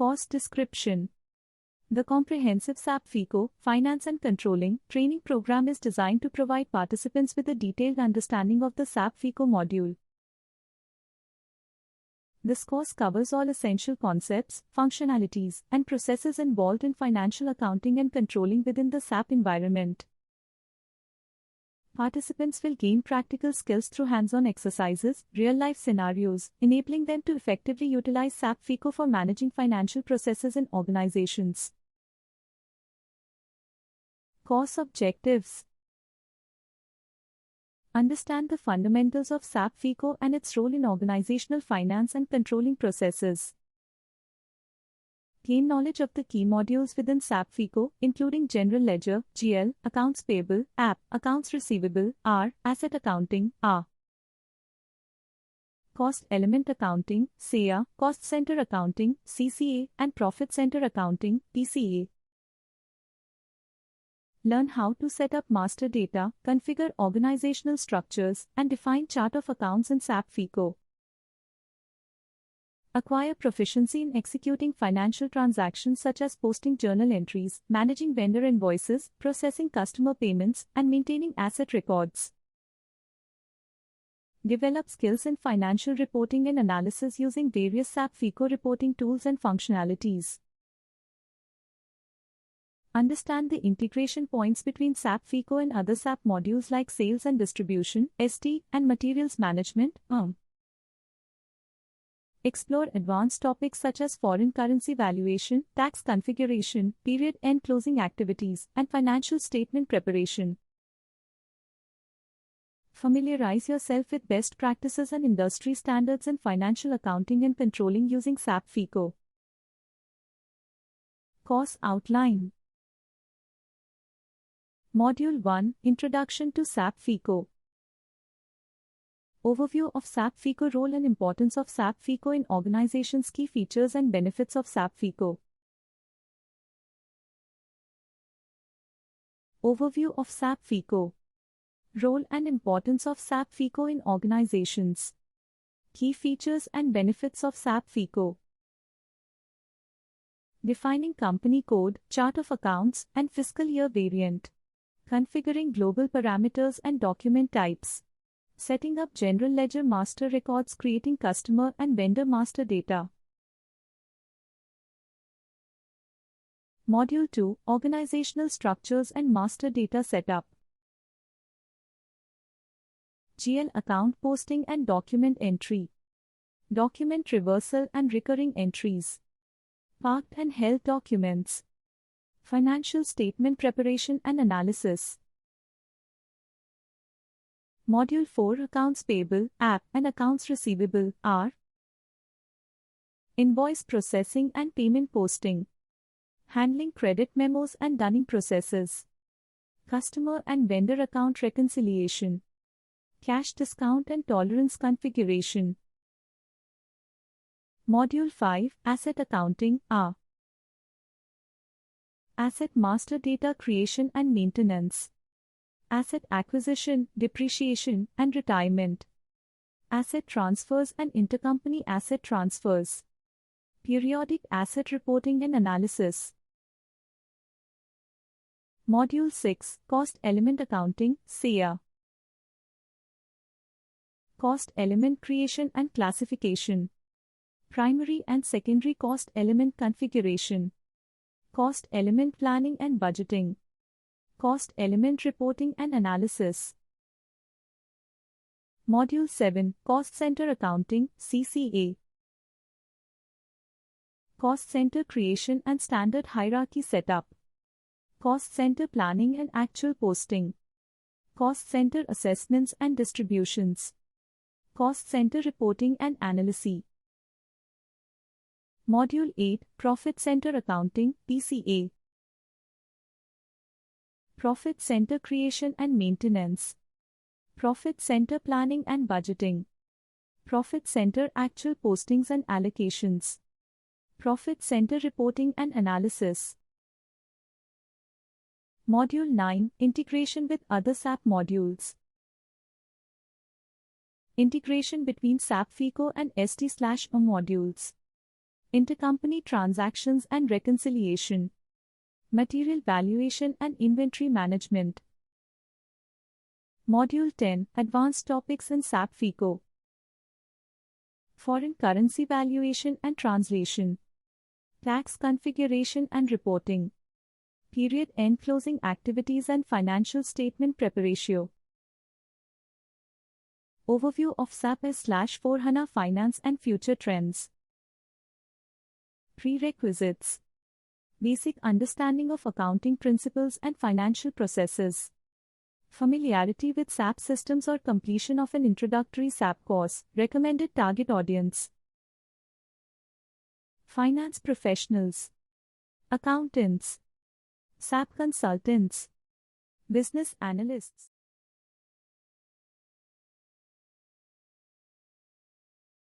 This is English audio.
Course description. The Comprehensive SAP FiCO Finance and Controlling training program is designed to provide participants with a detailed understanding of the SAP FiCO module. This course covers all essential concepts, functionalities, and processes involved in financial accounting and controlling within the SAP environment. Participants will gain practical skills through hands-on exercises, real-life scenarios, enabling them to effectively utilize SAP FiCO for managing financial processes in organizations. Course objectives. Understand the fundamentals of SAP FiCO and its role in organizational finance and controlling processes. Gain knowledge of the key modules within SAP FiCO, including General Ledger, GL, Accounts Payable, AP, Accounts Receivable, R, Asset Accounting, R. Cost Element Accounting, CA, Cost Center Accounting, CCA, and Profit Center Accounting, PCA. Learn how to set up master data, configure organizational structures, and define chart of accounts in SAP FiCO. Acquire proficiency in executing financial transactions such as posting journal entries, managing vendor invoices, processing customer payments, and maintaining asset records. Develop skills in financial reporting and analysis using various SAP FiCO reporting tools and functionalities. Understand the integration points between SAP FiCO and other SAP modules like Sales and Distribution, ST, and Materials Management, Explore advanced topics such as foreign currency valuation, tax configuration, period-end closing activities, and financial statement preparation. Familiarize yourself with best practices and industry standards in financial accounting and controlling using SAP FiCO. Course outline. Module 1, Introduction to SAP FiCO. Overview of SAP FiCO role and importance of SAP FiCO in organizations, key features and benefits of SAP FiCO. Overview of SAP FiCO. Role and importance of SAP FiCO in organizations. Key features and benefits of SAP FiCO. Defining company code, chart of accounts, and fiscal year variant. Configuring global parameters and document types. Setting up General Ledger master records, creating customer and vendor master data. Module 2, Organizational Structures and Master Data Setup. GL account posting and document entry. Document reversal and recurring entries. Parked and held documents. Financial statement preparation and analysis. Module 4, Accounts Payable, AP, and Accounts Receivable, R. Invoice processing and payment posting. Handling credit memos and dunning processes. Customer and vendor account reconciliation. Cash discount and tolerance configuration. Module 5, Asset Accounting, R. Asset Master Data Creation and Maintenance. Asset acquisition, depreciation, and retirement. Asset transfers and intercompany asset transfers. Periodic asset reporting and analysis. Module 6, Cost Element Accounting, CA. Cost element creation and classification. Primary and secondary cost element configuration. Cost element planning and budgeting. Cost element reporting and analysis. Module 7, Cost Center Accounting, CCA. Cost Center Creation and Standard Hierarchy Setup. Cost Center Planning and Actual Posting. Cost Center Assessments and Distributions. Cost Center Reporting and Analysis. Module 8, Profit Center Accounting, PCA. Profit Center Creation and Maintenance. Profit Center Planning and Budgeting. Profit Center Actual Postings and Allocations. Profit Center Reporting and Analysis. Module 9, Integration with other SAP modules. Integration between SAP FiCO and ST/M modules. Intercompany transactions and reconciliation. Material valuation and inventory management. Module 10 Advanced Topics in SAP FiCO. Foreign currency valuation and translation. Tax configuration and reporting. Period end closing activities and financial statement preparation. Overview of SAP S/4HANA Finance and Future Trends. Prerequisites. Basic understanding of accounting principles and financial processes. Familiarity with SAP systems or completion of an introductory SAP course. Recommended target audience. Finance professionals. Accountants. SAP consultants. Business analysts.